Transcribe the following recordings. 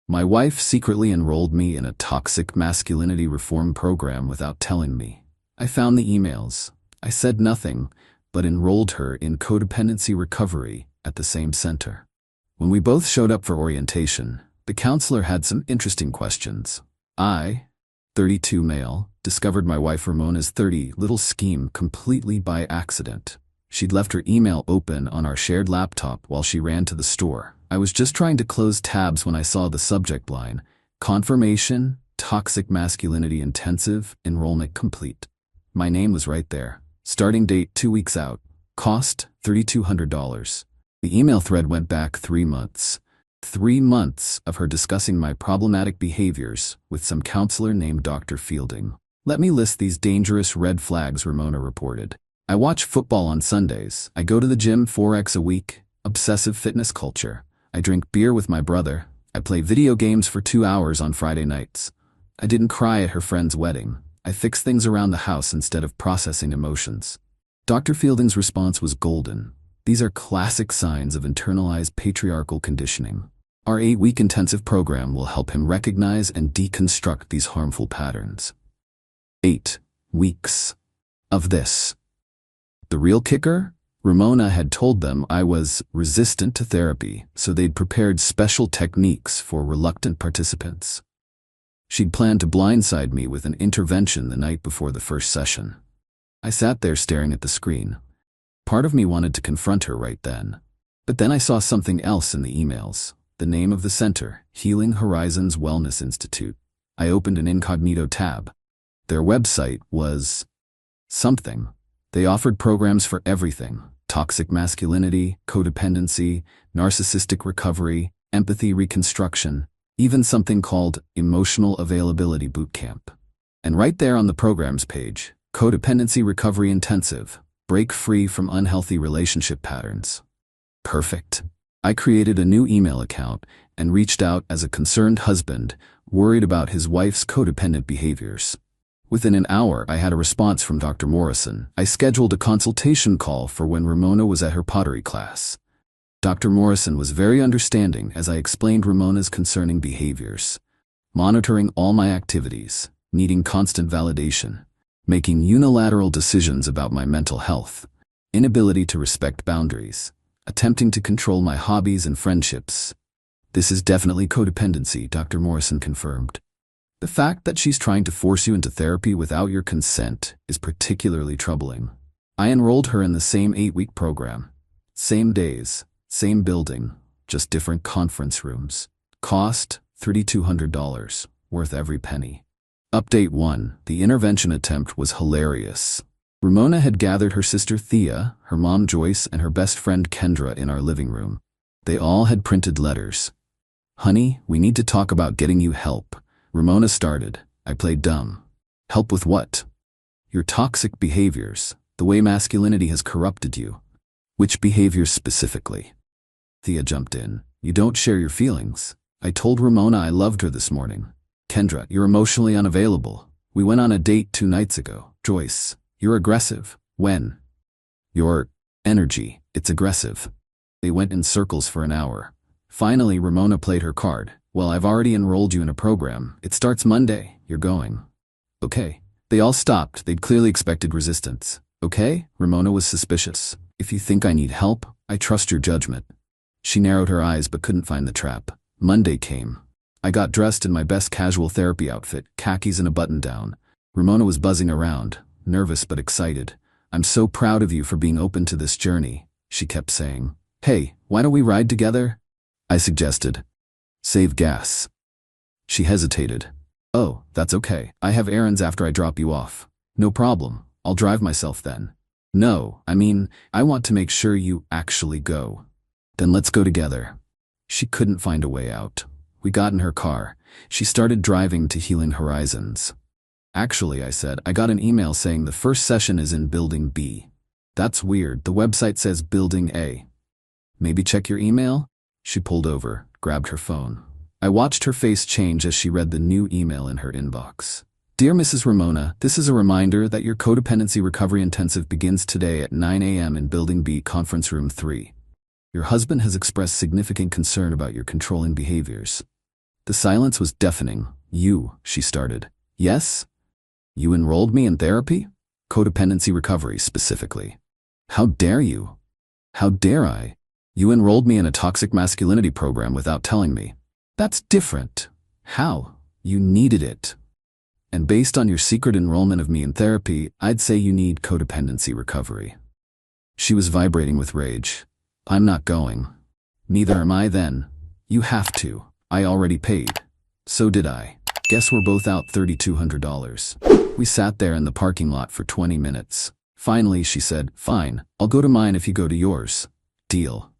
My wife secretly enrolled me in a toxic masculinity reform program without telling me. I found the emails. I said nothing, but enrolled her in codependency recovery at the same center. When we both showed up for orientation, the counselor had some interesting questions. I, 32 male, discovered my wife Ramona's 30 little scheme completely by accident. She'd left her email open on our shared laptop while she ran to the store. I was just trying to close tabs when I saw the subject line: Confirmation, Toxic Masculinity Intensive, Enrollment Complete. My name was right there. Starting date 2 weeks out. Cost $3,200. The email thread went back 3 months. 3 months of her discussing my problematic behaviors with some counselor named Dr. Fielding. Let me list these dangerous red flags, Ramona reported. I watch football on Sundays. I go to the gym 4x a week. Obsessive fitness culture. I drink beer with my brother. I play video games for 2 hours on Friday nights. I didn't cry at her friend's wedding. I fix things around the house instead of processing emotions. Dr. Fielding's response was golden. These are classic signs of internalized patriarchal conditioning. Our 8-week intensive program will help him recognize and deconstruct these harmful patterns. 8 weeks of this. The real kicker? Ramona had told them I was resistant to therapy, so they'd prepared special techniques for reluctant participants. She'd planned to blindside me with an intervention the night before the first session. I sat there staring at the screen. Part of me wanted to confront her right then. But then I saw something else in the emails. The name of the center, Healing Horizons Wellness Institute. I opened an incognito tab. Their website was something. They offered programs for everything: toxic masculinity, codependency, narcissistic recovery, empathy reconstruction, even something called Emotional Availability Bootcamp. And right there on the programs page, Codependency Recovery Intensive, break free from unhealthy relationship patterns. Perfect. I created a new email account and reached out as a concerned husband, worried about his wife's codependent behaviors. Within an hour, I had a response from Dr. Morrison. I scheduled a consultation call for when Ramona was at her pottery class. Dr. Morrison was very understanding as I explained Ramona's concerning behaviors. Monitoring all my activities, needing constant validation, making unilateral decisions about my mental health, inability to respect boundaries, attempting to control my hobbies and friendships. This is definitely codependency, Dr. Morrison confirmed. The fact that she's trying to force you into therapy without your consent is particularly troubling. I enrolled her in the same 8-week program. Same days, same building, just different conference rooms. Cost $3,200, worth every penny. Update 1. The intervention attempt was hilarious. Ramona had gathered her sister Thea, her mom Joyce, and her best friend Kendra in our living room. They all had printed letters. "Honey, we need to talk about getting you help." Ramona started. I played dumb. Help with what? Your toxic behaviors, the way masculinity has corrupted you. Which behaviors specifically? Thea jumped in. You don't share your feelings. I told Ramona I loved her this morning. Kendra, you're emotionally unavailable. We went on a date 2 nights ago. Joyce, you're aggressive. When? Your energy, it's aggressive. They went in circles for an hour. Finally, Ramona played her card. Well, I've already enrolled you in a program. It starts Monday. You're going. Okay. They all stopped. They'd clearly expected resistance. Okay? Ramona was suspicious. If you think I need help, I trust your judgment. She narrowed her eyes but couldn't find the trap. Monday came. I got dressed in my best casual therapy outfit, khakis and a button-down. Ramona was buzzing around, nervous but excited. I'm so proud of you for being open to this journey, she kept saying. Hey, why don't we ride together? I suggested. Save gas. She hesitated. Oh, that's okay. I have errands after I drop you off. No problem. I'll drive myself then. No, I mean, I want to make sure you actually go. Then let's go together. She couldn't find a way out. We got in her car. She started driving to Healing Horizons. Actually, I said, I got an email saying the first session is in Building B. That's weird. The website says Building A. Maybe check your email? She pulled over, grabbed her phone. I watched her face change as she read the new email in her inbox. Dear Mrs. Ramona, this is a reminder that your Codependency Recovery Intensive begins today at 9 a.m. in Building B, Conference Room 3. Your husband has expressed significant concern about your controlling behaviors. The silence was deafening. You, she started. Yes? You enrolled me in therapy? Codependency recovery, specifically. How dare you? How dare I? You enrolled me in a toxic masculinity program without telling me. That's different. How? You needed it. And based on your secret enrollment of me in therapy, I'd say you need codependency recovery. She was vibrating with rage. I'm not going. Neither am I then. You have to. I already paid. So did I. Guess we're both out $3,200. We sat there in the parking lot for 20 minutes. Finally, she said, fine, I'll go to mine if you go to yours. Deal.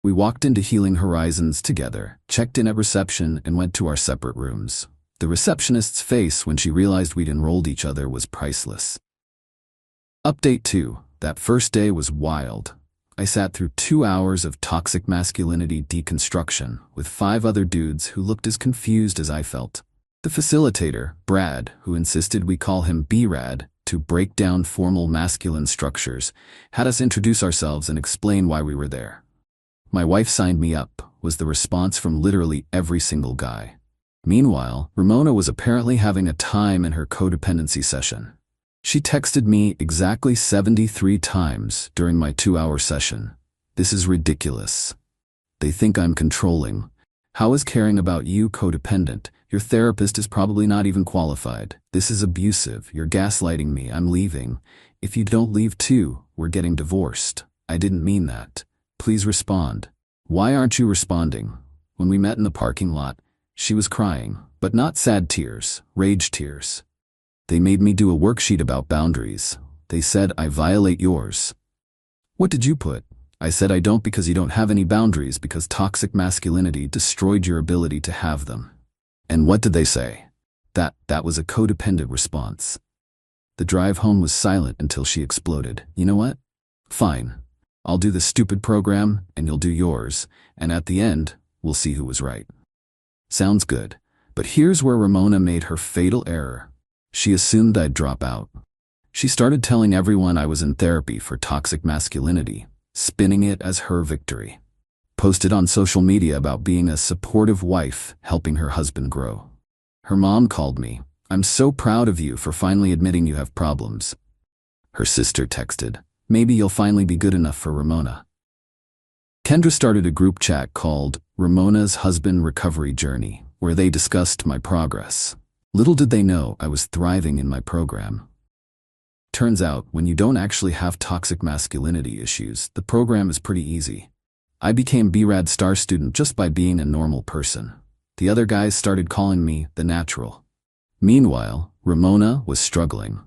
We walked into Healing Horizons together, checked in at reception, and went to our separate rooms. The receptionist's face when she realized we'd enrolled each other was priceless. Update 2. That first day was wild. I sat through 2 hours of toxic masculinity deconstruction with 5 other dudes who looked as confused as I felt. The facilitator, Brad, who insisted we call him B-Rad, to break down formal masculine structures, had us introduce ourselves and explain why we were there. My wife signed me up, was the response from literally every single guy. Meanwhile, Ramona was apparently having a time in her codependency session. She texted me exactly 73 times during my 2-hour session. This is ridiculous. They think I'm controlling. How is caring about you codependent? Your therapist is probably not even qualified. This is abusive. You're gaslighting me. I'm leaving. If you don't leave too, we're getting divorced. I didn't mean that. Please respond. Why aren't you responding? When we met in the parking lot, she was crying, but not sad tears, rage tears. They made me do a worksheet about boundaries. They said I violate yours. What did you put? I said I don't because you don't have any boundaries because toxic masculinity destroyed your ability to have them. And what did they say? That was a codependent response. The drive home was silent until she exploded. You know what? Fine. I'll do the stupid program and you'll do yours, and at the end, we'll see who was right. Sounds good. But here's where Ramona made her fatal error. She assumed I'd drop out. She started telling everyone I was in therapy for toxic masculinity, spinning it as her victory. Posted on social media about being a supportive wife helping her husband grow. Her mom called me. I'm so proud of you for finally admitting you have problems. Her sister texted, maybe you'll finally be good enough for Ramona. Kendra started a group chat called Ramona's Husband Recovery Journey, where they discussed my progress. Little did they know I was thriving in my program. Turns out, when you don't actually have toxic masculinity issues, the program is pretty easy. I became B-Rad star student just by being a normal person. The other guys started calling me the natural. Meanwhile, Ramona was struggling.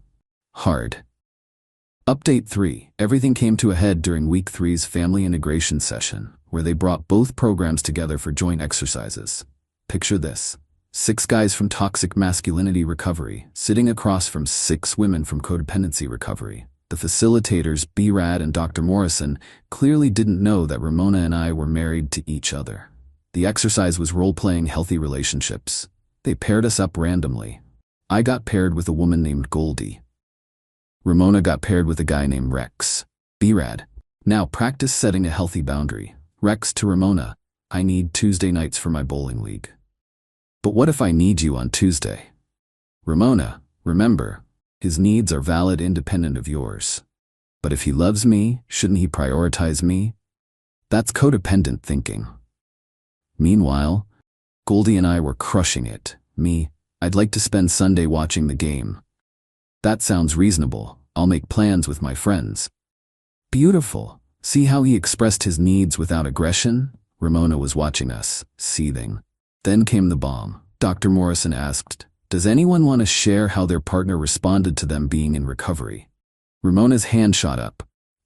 Hard. Update 3. Everything came to a head during week 3's family integration session, where they brought both programs together for joint exercises. Picture this. 6 guys from toxic masculinity recovery, sitting across from 6 women from codependency recovery. The facilitators, B-Rad and Dr. Morrison, clearly didn't know that Ramona and I were married to each other. The exercise was role-playing healthy relationships. They paired us up randomly. I got paired with a woman named Goldie. Ramona got paired with a guy named Rex. B-Rad. Now practice setting a healthy boundary. Rex to Ramona. I need Tuesday nights for my bowling league. But what if I need you on Tuesday? Ramona, remember, his needs are valid independent of yours. But if he loves me, shouldn't he prioritize me? That's codependent thinking. Meanwhile, Goldie and I were crushing it. Me, I'd like to spend Sunday watching the game. That sounds reasonable. I'll make plans with my friends. Beautiful. See how he expressed his needs without aggression? Ramona was watching us, seething. Then came the bomb. Dr. Morrison asked, does anyone want to share how their partner responded to them being in recovery? Ramona's hand shot up.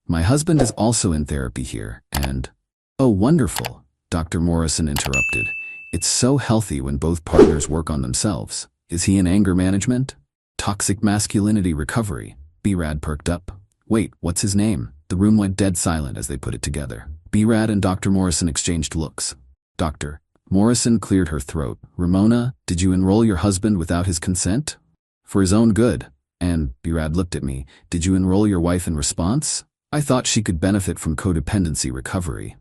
My husband is also in therapy here, and... Oh, wonderful, Dr. Morrison interrupted. It's so healthy when both partners work on themselves. Is he in anger management? Toxic masculinity recovery. B-Rad perked up. Wait, what's his name? The room went dead silent as they put it together. B-Rad and Dr. Morrison exchanged looks. Dr. Morrison cleared her throat. Ramona, did you enroll your husband without his consent? For his own good. And, B-Rad looked at me, did you enroll your wife in response? I thought she could benefit from codependency recovery.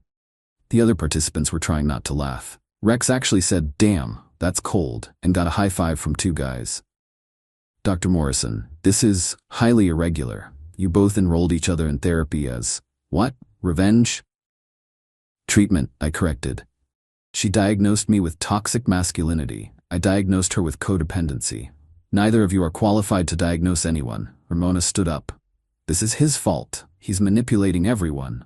The other participants were trying not to laugh. Rex actually said, damn, That's cold, and got a high five from two guys. Dr. Morrison, this is highly irregular. You both enrolled each other in therapy as, what? Revenge? Treatment, I corrected. She diagnosed me with toxic masculinity. I diagnosed her with codependency. Neither of you are qualified to diagnose anyone. Ramona stood up. This is his fault. He's manipulating everyone.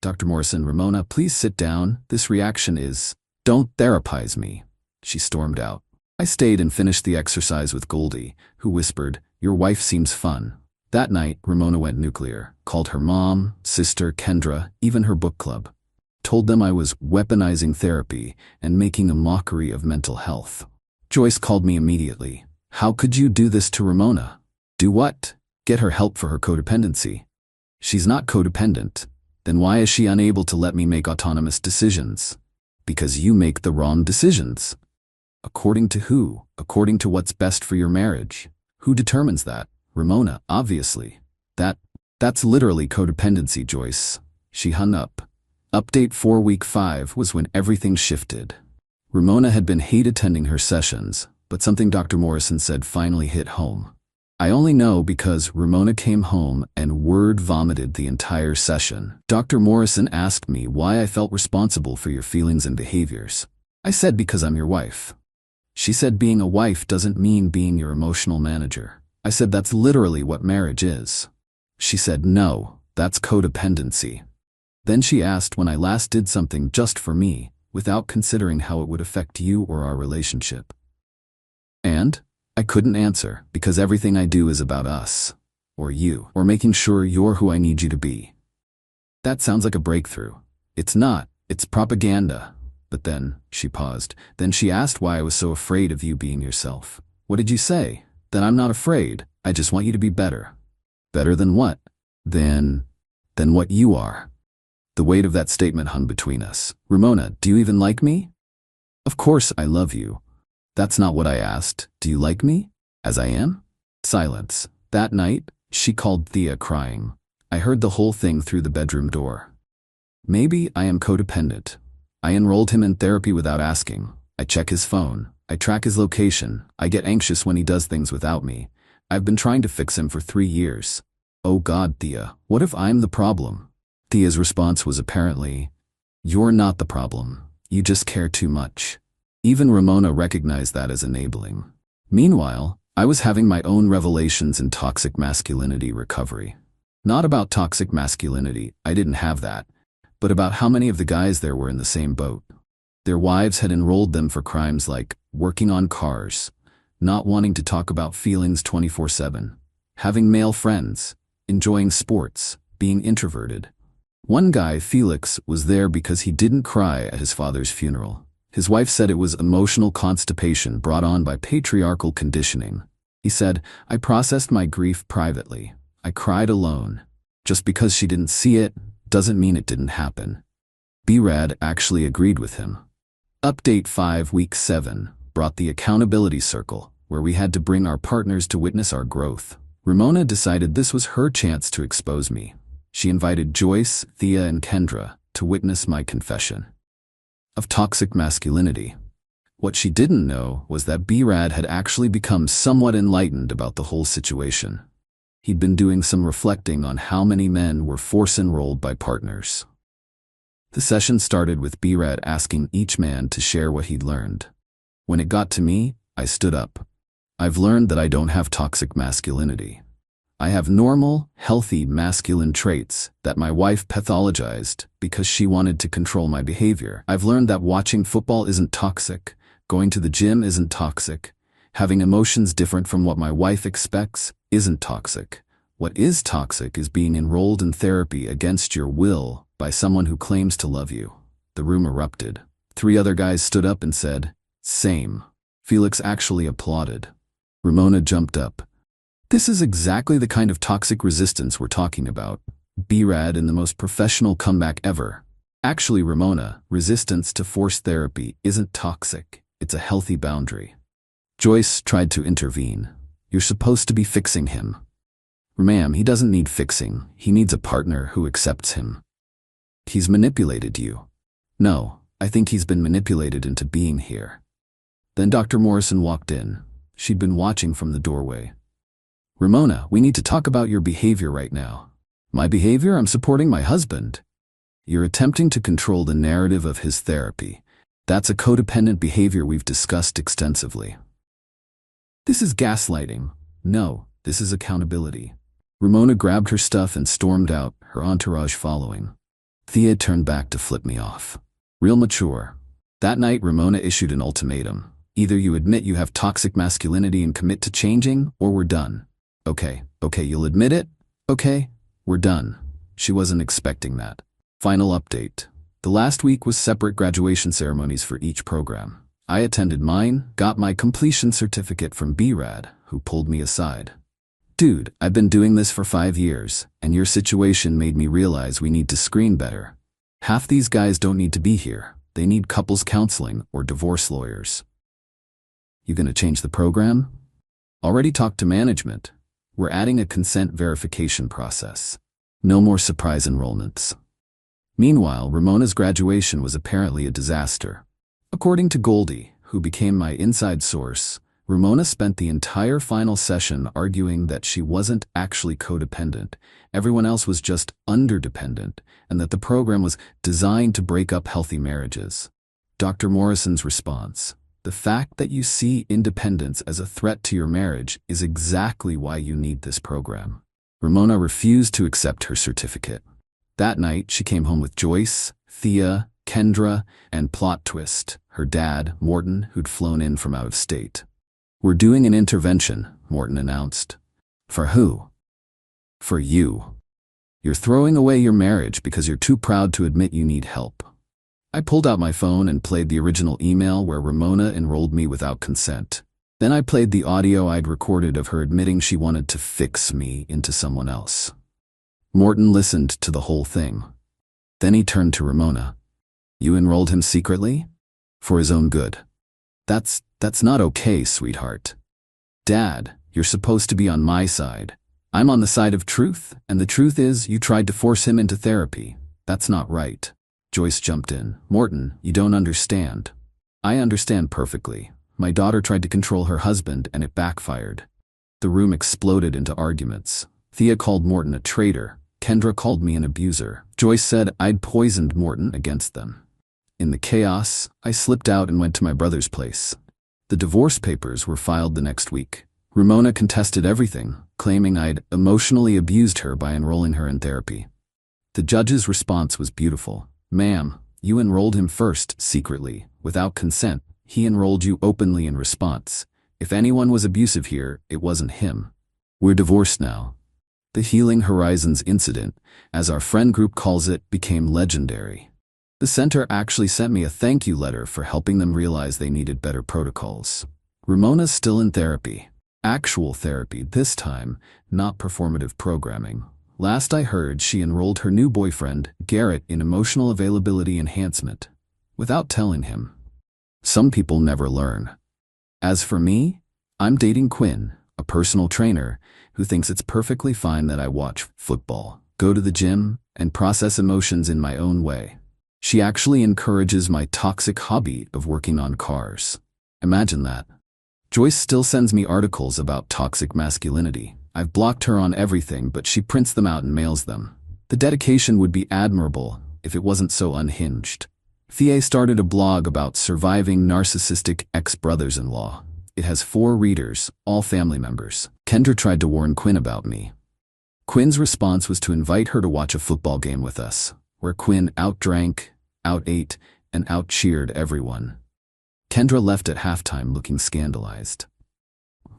Dr. Morrison, Ramona, please sit down. This reaction is, don't therapize me. She stormed out. I stayed and finished the exercise with Goldie, who whispered, your wife seems fun. That night, Ramona went nuclear, called her mom, sister, Kendra, even her book club. Told them I was weaponizing therapy and making a mockery of mental health. Joyce called me immediately. How could you do this to Ramona? Do what? Get her help for her codependency. She's not codependent. Then why is she unable to let me make autonomous decisions? Because you make the wrong decisions. According to who? According to what's best for your marriage. Who determines that? Ramona, obviously. That's literally codependency, Joyce. She hung up. Update 4 week 5 was when everything shifted. Ramona had been hate attending her sessions, but something Dr. Morrison said finally hit home. I only know because Ramona came home and word vomited the entire session. Dr. Morrison asked me why I felt responsible for your feelings and behaviors. I said because I'm your wife. She said being a wife doesn't mean being your emotional manager. I said that's literally what marriage is. She said no, that's codependency. Then she asked when I last did something just for me, without considering how it would affect you or our relationship. And I couldn't answer because everything I do is about us, or you, or making sure you're who I need you to be. That sounds like a breakthrough. It's not, it's propaganda. But then, she paused, then she asked why I was so afraid of you being yourself. What did you say? Then I'm not afraid, I just want you to be better. Better than what? Than what you are. The weight of that statement hung between us. Ramona, do you even like me? Of course I love you. That's not what I asked. Do you like me? As I am? Silence. That night, she called Thea crying. I heard the whole thing through the bedroom door. Maybe I am codependent. I enrolled him in therapy without asking. I check his phone. I track his location. I get anxious when he does things without me. I've been trying to fix him for 3 years. Oh God, Thea, what if I'm the problem? Thea's response was apparently, you're not the problem. You just care too much. Even Ramona recognized that as enabling. Meanwhile, I was having my own revelations in toxic masculinity recovery. Not about toxic masculinity, I didn't have that, but about how many of the guys there were in the same boat. Their wives had enrolled them for crimes like working on cars, not wanting to talk about feelings 24/7, having male friends, enjoying sports, being introverted. One guy, Felix, was there because he didn't cry at his father's funeral. His wife said it was emotional constipation brought on by patriarchal conditioning. He said, I processed my grief privately. I cried alone. Just because she didn't see it doesn't mean it didn't happen. B-Rad actually agreed with him. Update 5 week 7 brought the accountability circle, where we had to bring our partners to witness our growth. Ramona decided this was her chance to expose me. She invited Joyce, Thea, and Kendra to witness my confession of toxic masculinity. What she didn't know was that B-Rad had actually become somewhat enlightened about the whole situation. He'd been doing some reflecting on how many men were force-enrolled by partners. The session started with B-Rad asking each man to share what he'd learned. When it got to me, I stood up. I've learned that I don't have toxic masculinity. I have normal, healthy masculine traits that my wife pathologized because she wanted to control my behavior. I've learned that watching football isn't toxic, going to the gym isn't toxic, having emotions different from what my wife expects isn't toxic. What is toxic is being enrolled in therapy against your will by someone who claims to love you. The room erupted. 3 other guys stood up and said, same. Felix actually applauded. Ramona jumped up. This is exactly the kind of toxic resistance we're talking about. B-Rad in the most professional comeback ever. Actually, Ramona, resistance to forced therapy isn't toxic. It's a healthy boundary. Joyce tried to intervene. You're supposed to be fixing him. Ma'am, he doesn't need fixing. He needs a partner who accepts him. He's manipulated you. No, I think he's been manipulated into being here. Then Dr. Morrison walked in. She'd been watching from the doorway. "Ramona, we need to talk about your behavior right now." "My behavior? I'm supporting my husband." "You're attempting to control the narrative of his therapy. That's a codependent behavior we've discussed extensively." "This is gaslighting." "No, this is accountability." Ramona grabbed her stuff and stormed out, her entourage following. Thea turned back to flip me off. Real mature. That night, Ramona issued an ultimatum. "Either you admit you have toxic masculinity and commit to changing, or we're done." Okay, you'll admit it? Okay, we're done. She wasn't expecting that. Final update. The last week was separate graduation ceremonies for each program. I attended mine, got my completion certificate from B-Rad, who pulled me aside. "Dude, I've been doing this for 5 years, and your situation made me realize we need to screen better. Half these guys don't need to be here. They need couples counseling or divorce lawyers." "You gonna change the program?" "Already talked to management. We're adding a consent verification process. No more surprise enrollments." Meanwhile, Ramona's graduation was apparently a disaster. According to Goldie, who became my inside source, Ramona spent the entire final session arguing that she wasn't actually codependent, everyone else was just underdependent, and that the program was designed to break up healthy marriages. Dr. Morrison's response: "The fact that you see independence as a threat to your marriage is exactly why you need this program." Ramona refused to accept her certificate. That night, she came home with Joyce, Thea, Kendra, and plot twist, her dad, Morton, who'd flown in from out of state. "We're doing an intervention," Morton announced. "For who?" "For you. You're throwing away your marriage because you're too proud to admit you need help." I pulled out my phone and played the original email where Ramona enrolled me without consent. Then I played the audio I'd recorded of her admitting she wanted to fix me into someone else. Morton listened to the whole thing. Then he turned to Ramona. "You enrolled him secretly? For his own good. That's not okay, sweetheart. Dad, you're supposed to be on my side. I'm on the side of truth, and the truth is you tried to force him into therapy. That's not right." Joyce jumped in. "Morton, you don't understand." "I understand perfectly. My daughter tried to control her husband and it backfired." The room exploded into arguments. Thea called Morton a traitor. Kendra called me an abuser. Joyce said I'd poisoned Morton against them. In the chaos, I slipped out and went to my brother's place. The divorce papers were filed the next week. Ramona contested everything, claiming I'd emotionally abused her by enrolling her in therapy. The judge's response was beautiful. "Ma'am, you enrolled him first, secretly, without consent. He enrolled you openly in response. If anyone was abusive here, it wasn't him. We're divorced now." The Healing Horizons incident, as our friend group calls it, became legendary. The center actually sent me a thank you letter for helping them realize they needed better protocols. Ramona's still in therapy. Actual therapy this time, not performative programming. Last I heard, she enrolled her new boyfriend, Garrett, in emotional availability enhancement, without telling him. Some people never learn. As for me, I'm dating Quinn, a personal trainer, who thinks it's perfectly fine that I watch football, go to the gym, and process emotions in my own way. She actually encourages my toxic hobby of working on cars. Imagine that. Joyce still sends me articles about toxic masculinity. I've blocked her on everything, but she prints them out and mails them. The dedication would be admirable if it wasn't so unhinged. Thea started a blog about surviving narcissistic ex-brothers-in-law. It has 4 readers, all family members. Kendra tried to warn Quinn about me. Quinn's response was to invite her to watch a football game with us, where Quinn outdrank, outate, and outcheered everyone. Kendra left at halftime looking scandalized.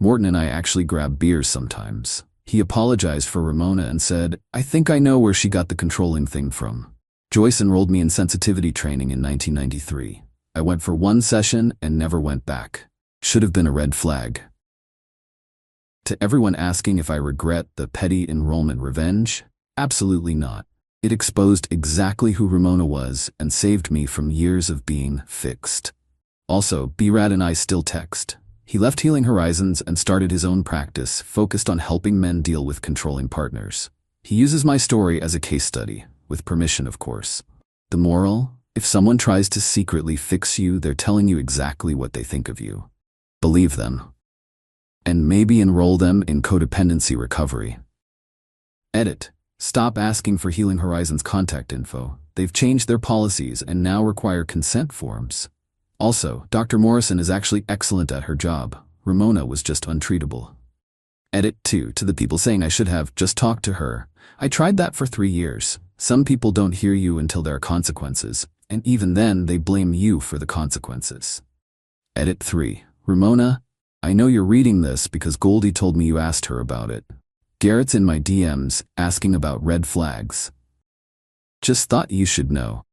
Morton and I actually grab beers sometimes. He apologized for Ramona and said, "I think I know where she got the controlling thing from." Joyce enrolled me in sensitivity training in 1993. I went for 1 session and never went back. Should have been a red flag. To everyone asking if I regret the petty enrollment revenge, absolutely not. It exposed exactly who Ramona was and saved me from years of being fixed. Also, B-Rad and I still text. He left Healing Horizons and started his own practice focused on helping men deal with controlling partners. He uses my story as a case study, with permission of course. The moral? If someone tries to secretly fix you, they're telling you exactly what they think of you. Believe them. And maybe enroll them in codependency recovery. Edit. Stop asking for Healing Horizons contact info. They've changed their policies and now require consent forms. Also, Dr. Morrison is actually excellent at her job. Ramona was just untreatable. Edit 2. To the people saying I should have just talked to her. I tried that for 3 years. Some people don't hear you until there are consequences, and even then they blame you for the consequences. Edit 3. Ramona, I know you're reading this because Goldie told me you asked her about it. Garrett's in my DMs asking about red flags. Just thought you should know.